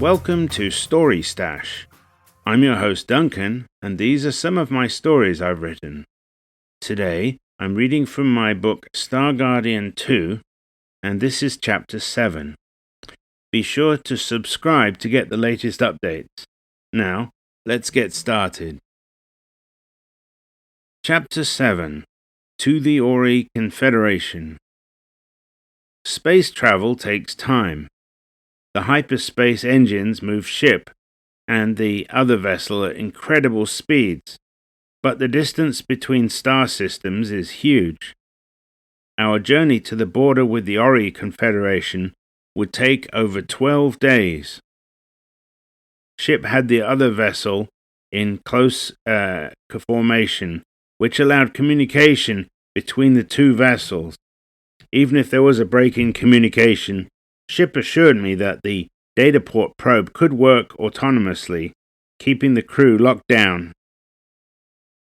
Welcome to Story Stash. I'm your host Duncan, and these are some of my stories I've written. Today, I'm reading from my book Star Guardian 2, and this is Chapter 7. Be sure to subscribe to get the latest updates. Now, let's get started. Chapter 7. To the Ori Confederation. Space travel takes time. The hyperspace engines move ship and the other vessel at incredible speeds, but the distance between star systems is huge. Our journey to the border with the Ori Confederation would take over 12 days. Ship had the other vessel in close formation, which allowed communication between the two vessels. Even if there was a break in communication, Ship assured me that the dataport probe could work autonomously, keeping the crew locked down.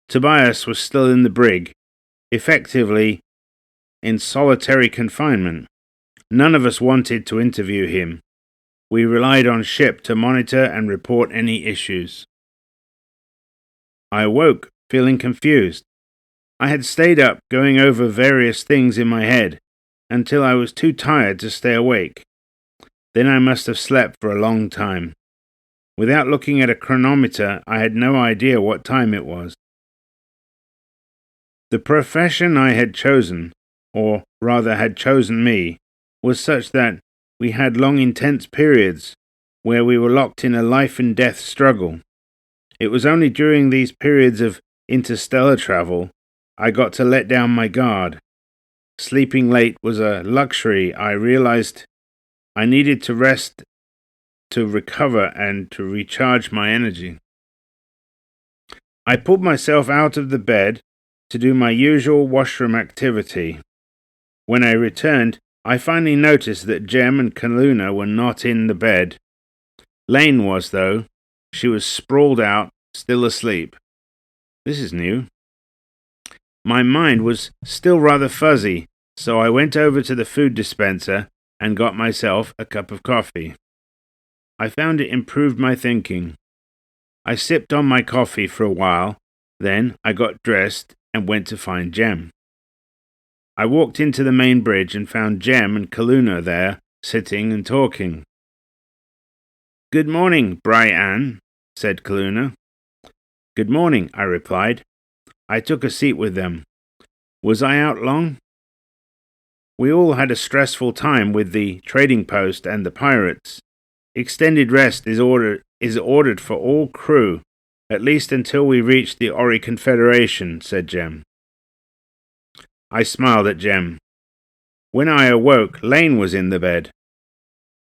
Tobias was still in the brig, effectively in solitary confinement. None of us wanted to interview him. We relied on Ship to monitor and report any issues. I awoke, feeling confused. I had stayed up going over various things in my head until I was too tired to stay awake. Then I must have slept for a long time. Without looking at a chronometer, I had no idea what time it was. The profession I had chosen, or rather had chosen me, was such that we had long intense periods where we were locked in a life and death struggle. It was only during these periods of interstellar travel I got to let down my guard. Sleeping late was a luxury. I realized I needed to rest to recover and to recharge my energy. I pulled myself out of the bed to do my usual washroom activity. When I returned, I finally noticed that Jem and Kaluna were not in the bed. Lane was, though. She was sprawled out, still asleep. This is new. My mind was still rather fuzzy, so I went over to the food dispenser and got myself a cup of coffee. I found it improved my thinking. I sipped on my coffee for a while, then I got dressed and went to find Jem. I walked into the main bridge and found Jem and Kaluna there, sitting and talking. "Good morning, Brian," said Kaluna. "Good morning," I replied. I took a seat with them. Was I out long? We all had a stressful time with the trading post and the pirates. Extended rest is ordered for all crew, at least until we reach the Ori Confederation, said Jem. I smiled at Jem. When I awoke, Lane was in the bed.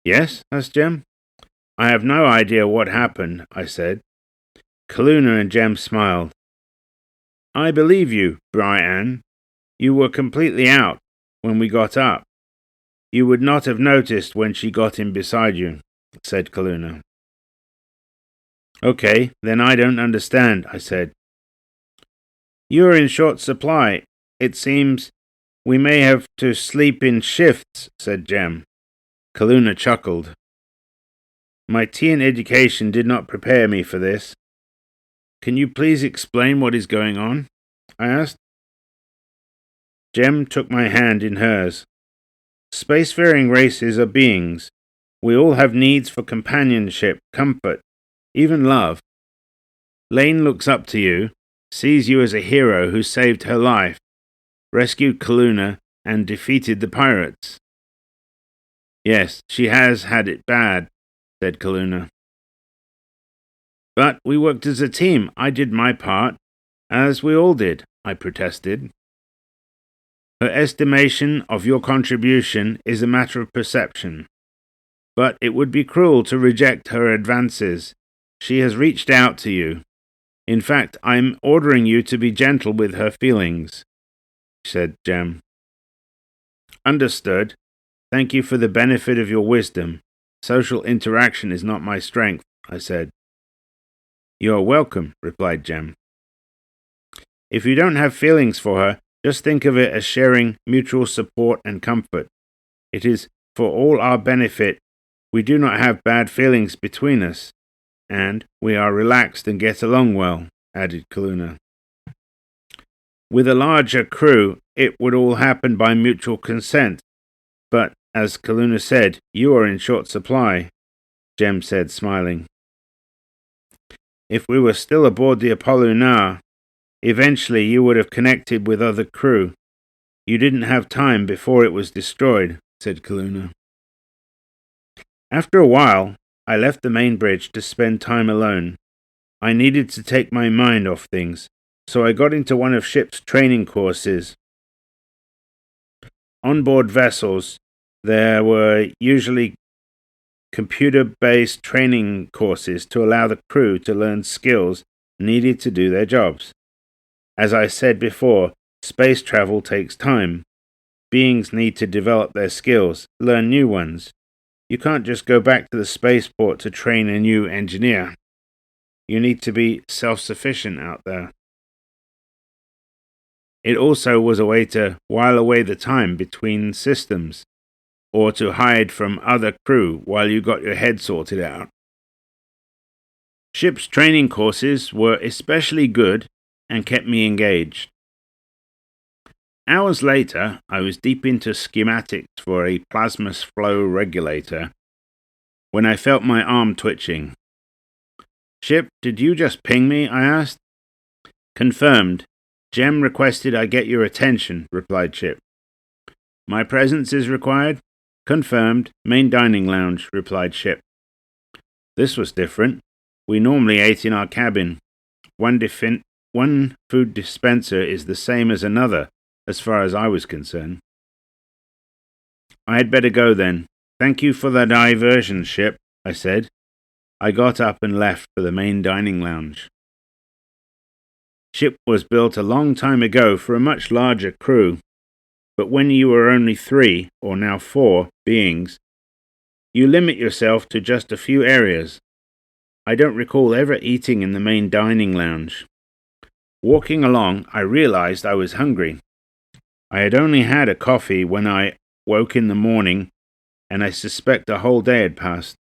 Yes? asked Jem. I have no idea what happened, I said. Kaluna and Jem smiled. I believe you, Brian. You were completely out when we got up. You would not have noticed when she got in beside you, said Kaluna. Okay, then I don't understand, I said. You are in short supply. It seems we may have to sleep in shifts, said Jem. Kaluna chuckled. My teen education did not prepare me for this. Can you please explain what is going on? I asked. Jem took my hand in hers. Spacefaring races are beings. We all have needs for companionship, comfort, even love. Lane looks up to you, sees you as a hero who saved her life, rescued Kaluna, and defeated the pirates. Yes, she has had it bad, said Kaluna. But we worked as a team. I did my part, as we all did, I protested. Her estimation of your contribution is a matter of perception. But it would be cruel to reject her advances. She has reached out to you. In fact, I'm ordering you to be gentle with her feelings, said Jem. Understood. Thank you for the benefit of your wisdom. Social interaction is not my strength, I said. You are welcome, replied Jem. If you don't have feelings for her, just think of it as sharing mutual support and comfort. It is for all our benefit We do not have bad feelings between us, and we are relaxed and get along well," added Kaluna. "With a larger crew, it would all happen by mutual consent, but, as Kaluna said, you are in short supply," Jem said, smiling. "If we were still aboard the Apollo now, eventually you would have connected with other crew. You didn't have time before it was destroyed," said Kaluna. "After a while, I left the main bridge to spend time alone. I needed to take my mind off things, so I got into one of ship's training courses. On board vessels, there were usually computer-based training courses to allow the crew to learn skills needed to do their jobs. As I said before, space travel takes time. Beings need to develop their skills, learn new ones. You can't just go back to the spaceport to train a new engineer. You need to be self-sufficient out there. It also was a way to while away the time between systems, or to hide from other crew while you got your head sorted out. Ship's training courses were especially good and kept me engaged. Hours later, I was deep into schematics for a plasma flow regulator when I felt my arm twitching. "Ship, did you just ping me?" I asked. "Confirmed. Jem requested I get your attention," replied Chip. "My presence is required?" "Confirmed. Main dining lounge," replied Chip. This was different. We normally ate in our cabin. One food dispenser is the same as another, as far as I was concerned. "I had better go then. Thank you for the diversion, Chip," I said. I got up and left for the main dining lounge. Ship was built a long time ago for a much larger crew, but when you were only 3, or now 4, beings, you limit yourself to just a few areas. I don't recall ever eating in the main dining lounge. Walking along, I realized I was hungry. I had only had a coffee when I woke in the morning, and I suspect a whole day had passed.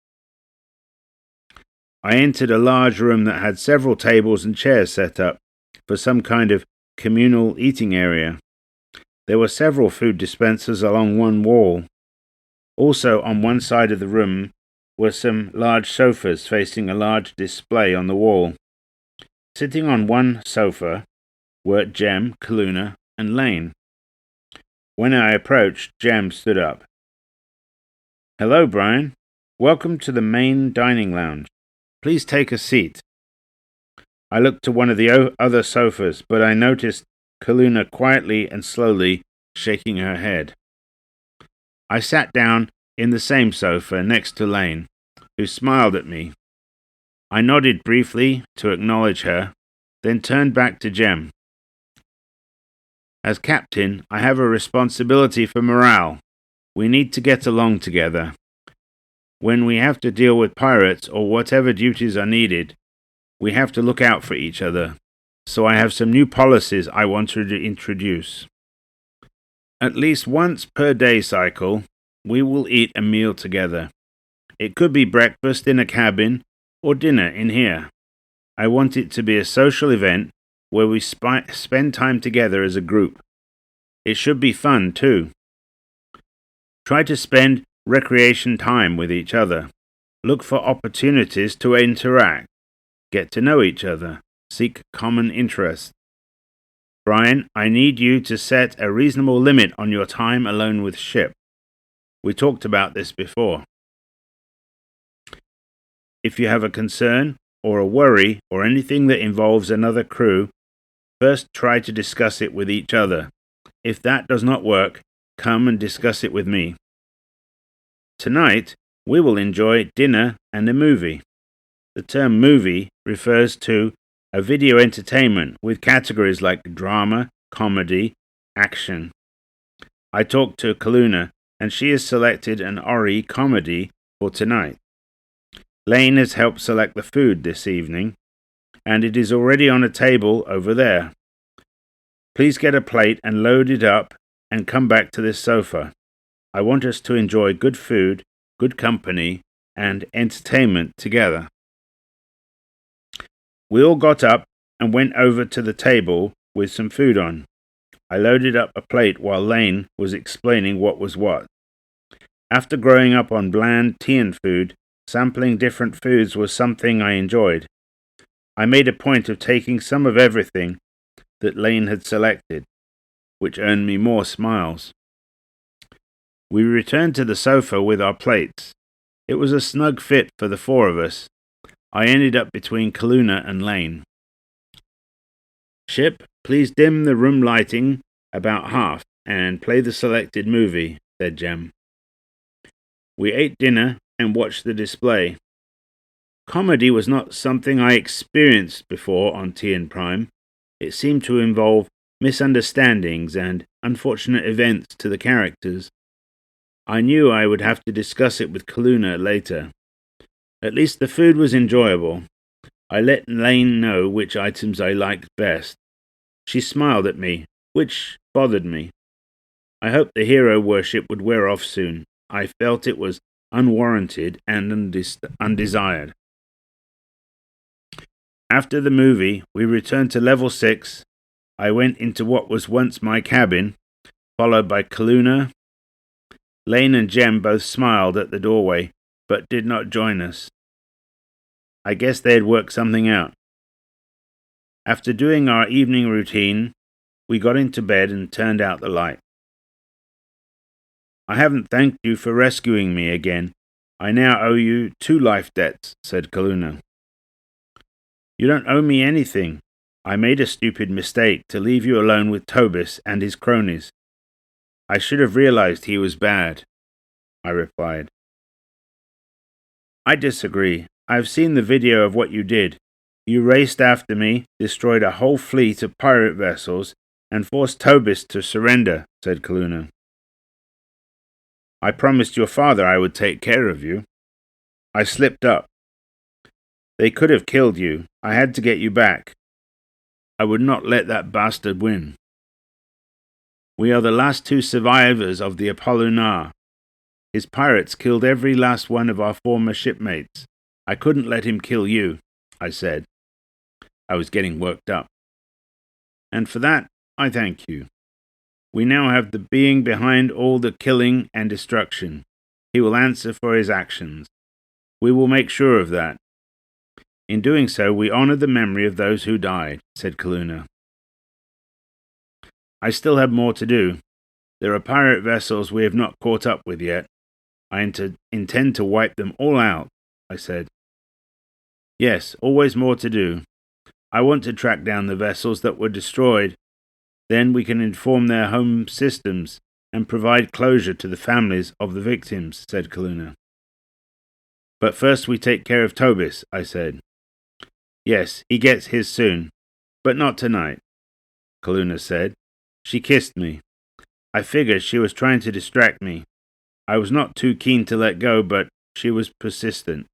I entered a large room that had several tables and chairs set up for some kind of communal eating area. There were several food dispensers along one wall. Also, on one side of the room were some large sofas facing a large display on the wall. Sitting on one sofa were Jem, Kaluna, and Lane. When I approached, Jem stood up. "Hello, Brian. Welcome to the main dining lounge. Please take a seat." I looked to one of the other sofas, but I noticed Kaluna quietly and slowly shaking her head. I sat down in the same sofa next to Lane, who smiled at me. I nodded briefly to acknowledge her, then turned back to Jem. "As captain, I have a responsibility for morale. We need to get along together. When we have to deal with pirates or whatever duties are needed, we have to look out for each other. So I have some new policies I want to introduce. At least once per day cycle, we will eat a meal together. It could be breakfast in a cabin or dinner in here. I want it to be a social event where we spend time together as a group. It should be fun too. Try to spend recreation time with each other. Look for opportunities to interact. Get to know each other. Seek common interests. Brian, I need you to set a reasonable limit on your time alone with Ship. We talked about this before. If you have a concern or a worry or anything that involves another crew, first try to discuss it with each other. If that does not work, come and discuss it with me. Tonight, we will enjoy dinner and a movie. The term movie refers to a video entertainment with categories like drama, comedy, action. I talked to Kaluna, and she has selected an Ori comedy for tonight. Lane has helped select the food this evening, and it is already on a table over there. Please get a plate and load it up and come back to this sofa. I want us to enjoy good food, good company, and entertainment together. We all got up and went over to the table with some food on. I loaded up a plate while Lane was explaining what was what. After growing up on bland Tian food, sampling different foods was something I enjoyed. I made a point of taking some of everything that Lane had selected, which earned me more smiles. We returned to the sofa with our plates. It was a snug fit for the four of us. I ended up between Kaluna and Lane. "Ship, please dim the room lighting about half and play the selected movie," said Jem. We ate dinner and watched the display. Comedy was not something I experienced before on Tian Prime. It seemed to involve misunderstandings and unfortunate events to the characters. I knew I would have to discuss it with Kaluna later. At least the food was enjoyable. I let Lane know which items I liked best. She smiled at me, which bothered me. I hoped the hero worship would wear off soon. I felt it was unwarranted and undesired. After the movie, we returned to level 6. I went into what was once my cabin, followed by Kaluna. Lane and Jem both smiled at the doorway, but did not join us. I guess they had worked something out. After doing our evening routine, we got into bed and turned out the light. "I haven't thanked you for rescuing me again. I now owe you 2 life debts," said Kaluna. "You don't owe me anything. I made a stupid mistake to leave you alone with Tobis and his cronies. I should have realized he was bad," I replied. "I disagree. I've seen the video of what you did. You raced after me, destroyed a whole fleet of pirate vessels, and forced Tobis to surrender," said Kaluna. "I promised your father I would take care of you. I slipped up. They could have killed you. I had to get you back. I would not let that bastard win. We are the last 2 survivors of the Apollunar. His pirates killed every last one of our former shipmates. I couldn't let him kill you," I said. I was getting worked up. "And for that, I thank you. We now have the being behind all the killing and destruction. He will answer for his actions. We will make sure of that. In doing so, we honor the memory of those who died," said Kaluna. "I still have more to do. There are pirate vessels we have not caught up with yet. I intend to wipe them all out," I said. "Yes, always more to do. I want to track down the vessels that were destroyed. Then we can inform their home systems and provide closure to the families of the victims," said Kaluna. "But first we take care of Tobis," I said. "Yes, he gets his soon, but not tonight," Kaluna said. She kissed me. I figured she was trying to distract me. I was not too keen to let go, but she was persistent.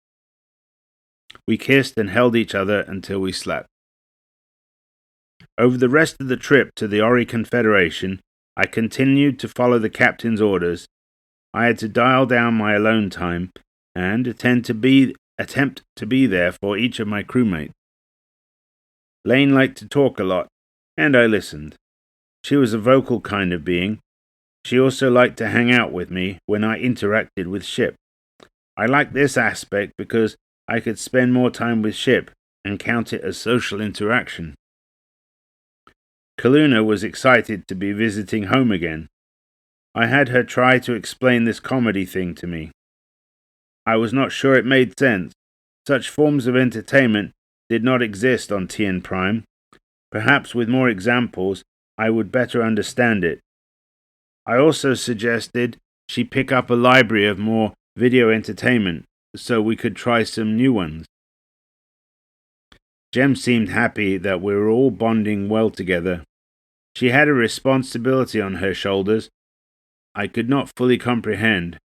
We kissed and held each other until we slept. Over the rest of the trip to the Ori Confederation, I continued to follow the captain's orders. I had to dial down my alone time and attempt to be there for each of my crewmates. Lane liked to talk a lot, and I listened. She was a vocal kind of being. She also liked to hang out with me when I interacted with Ship. I liked this aspect because I could spend more time with Ship and count it as social interaction. Kaluna was excited to be visiting home again. I had her try to explain this comedy thing to me. I was not sure it made sense. Such forms of entertainment did not exist on Tian Prime. Perhaps with more examples, I would better understand it. I also suggested she pick up a library of more video entertainment so we could try some new ones. Jem seemed happy that we were all bonding well together. She had a responsibility on her shoulders I could not fully comprehend.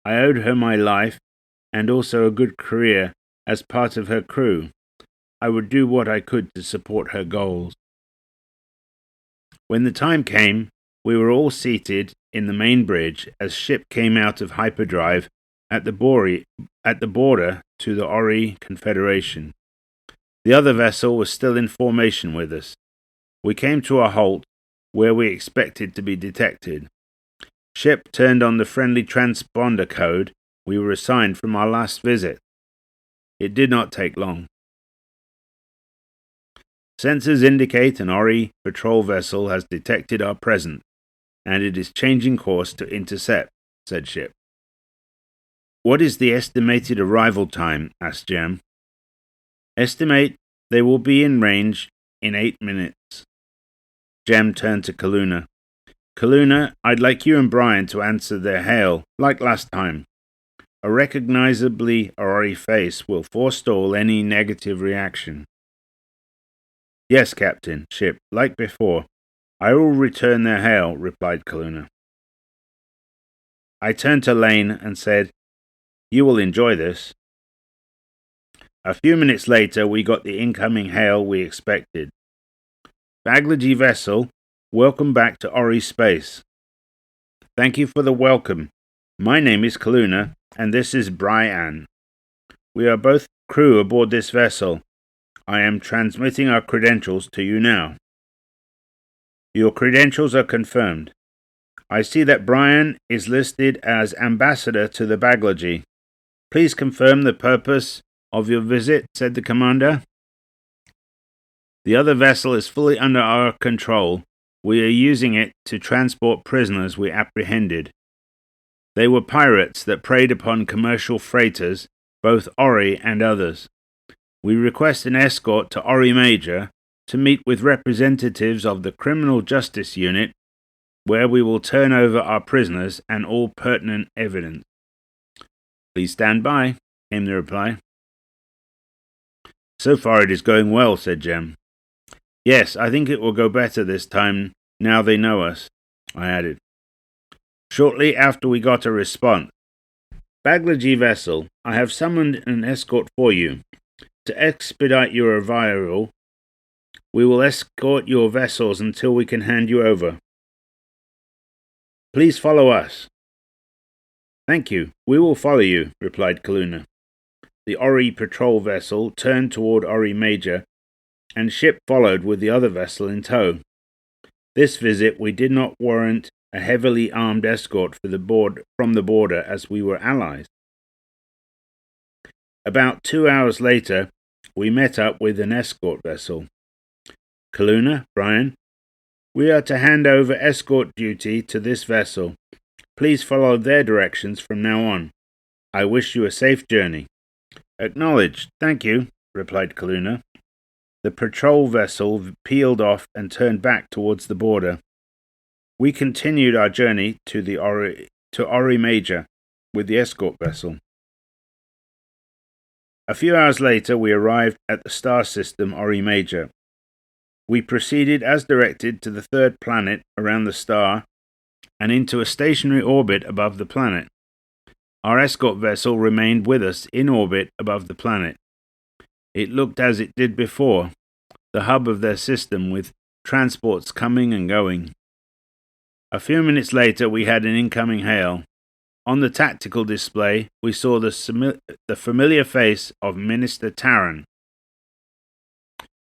I owed her my life and also a good career as part of her crew. I would do what I could to support her goals. When the time came, we were all seated in the main bridge as Ship came out of hyperdrive at the border to the Ori Confederation. The other vessel was still in formation with us. We came to a halt where we expected to be detected. Ship turned on the friendly transponder code we were assigned from our last visit. It did not take long. Sensors indicate an Ori patrol vessel has detected our presence, and it is changing course to intercept, said Ship. What is the estimated arrival time? Asked Jem. Estimate they will be in range in 8 minutes. Jem turned to Kaluna. Kaluna, I'd like you and Brian to answer their hail, like last time. A recognizably Ori face will forestall any negative reaction. Yes, Captain, Ship, like before. I will return their hail, replied Kaluna. I turned to Lane and said, You will enjoy this. A few minutes later, we got the incoming hail we expected. Baglaji vessel, welcome back to Ori space. Thank you for the welcome. My name is Kaluna, and this is Brian. We are both crew aboard this vessel. I am transmitting our credentials to you now. Your credentials are confirmed. I see that Brian is listed as ambassador to the Baglaji. Please confirm the purpose of your visit, said the commander. The other vessel is fully under our control. We are using it to transport prisoners we apprehended. They were pirates that preyed upon commercial freighters, both Ori and others. We request an escort to Ori Major to meet with representatives of the Criminal Justice Unit, where we will turn over our prisoners and all pertinent evidence. Please stand by, came the reply. So far it is going well, said Jem. Yes, I think it will go better this time now they know us, I added. Shortly after we got a response. Baglaji vessel, I have summoned an escort for you. To expedite your arrival, we will escort your vessels until we can hand you over. Please follow us. Thank you. We will follow you, replied Kaluna. The Ori patrol vessel turned toward Ori Major, and Ship followed with the other vessel in tow. This visit we did not warrant a heavily armed escort from the border as we were allies. About 2 hours later, we met up with an escort vessel. Kaluna, Brian, we are to hand over escort duty to this vessel. Please follow their directions from now on. I wish you a safe journey. Acknowledged. Thank you, replied Kaluna. The patrol vessel peeled off and turned back towards the border. We continued our journey to Ori Major with the escort vessel. A few hours later, we arrived at the star system Ori Major. We proceeded as directed to the third planet around the star and into a stationary orbit above the planet. Our escort vessel remained with us in orbit above the planet. It looked as it did before, the hub of their system with transports coming and going. A few minutes later, we had an incoming hail. On the tactical display, we saw the familiar face of Minister Taran.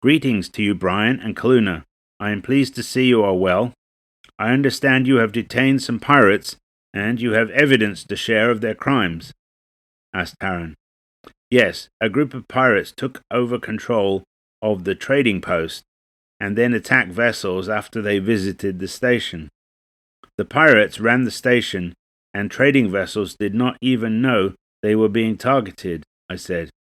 Greetings to you, Brian and Kaluna. I am pleased to see you are well. I understand you have detained some pirates, and you have evidence to share of their crimes, asked Taran. Yes, a group of pirates took over control of the trading post, and then attacked vessels after they visited the station. The pirates ran the station, and trading vessels did not even know they were being targeted, I said.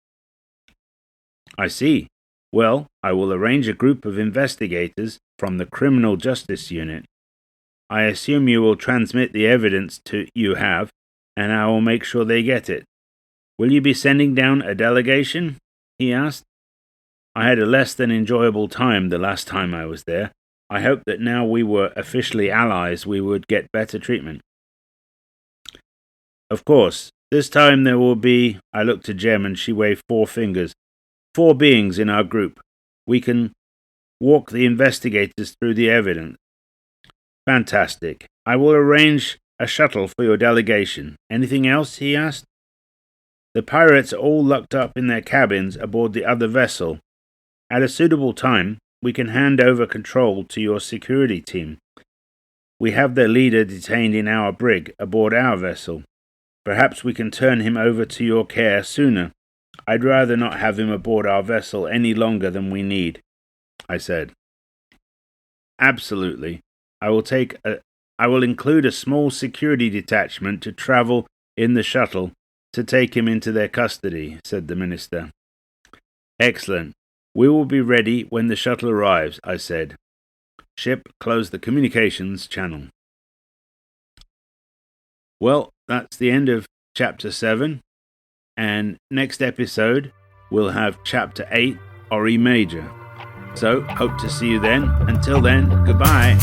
I see. Well, I will arrange a group of investigators from the Criminal Justice Unit. I assume you will transmit the evidence you have, and I will make sure they get it. Will you be sending down a delegation? He asked. I had a less than enjoyable time the last time I was there. I hoped that now we were officially allies, we would get better treatment. Of course, this time there will be, I looked to Jem and she waved 4 fingers, 4 beings in our group. We can walk the investigators through the evidence. Fantastic. I will arrange a shuttle for your delegation. Anything else? He asked. The pirates are all locked up in their cabins aboard the other vessel. At a suitable time, we can hand over control to your security team. We have their leader detained in our brig aboard our vessel. Perhaps we can turn him over to your care sooner. I'd rather not have him aboard our vessel any longer than we need, I said. Absolutely. I will include a small security detachment to travel in the shuttle to take him into their custody, said the minister. Excellent. We will be ready when the shuttle arrives, I said. Ship closed the communications channel. Well, that's the end of Chapter 7, and next episode we'll have Chapter 8, Ori Major. So, hope to see you then. Until then, goodbye.